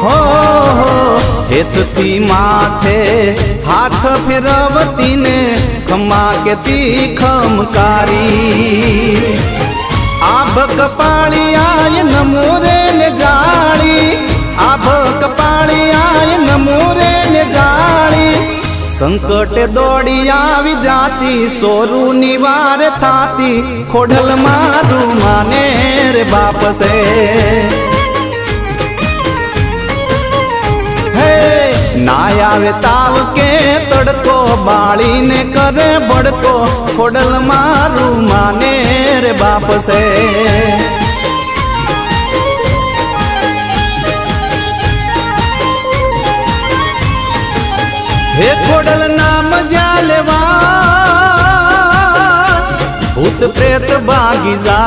हो हेतथी माथे हाथ फेरवती ने खमा के ती खमकारी आभ कपाळी आय नमोरे ने जाळी आभ कपाळी आय नमोरे ने जाळी संकट दौड़ी आवी जाती सोरू निवार थाती खोडल मारू माने रे बाप से हे ना आवे ताव के तड़को बाड़ी ने करे बड़को खोडल मारू माने रे बाप से हे खोडल नाम जालेवा भूत प्रेत बागी जा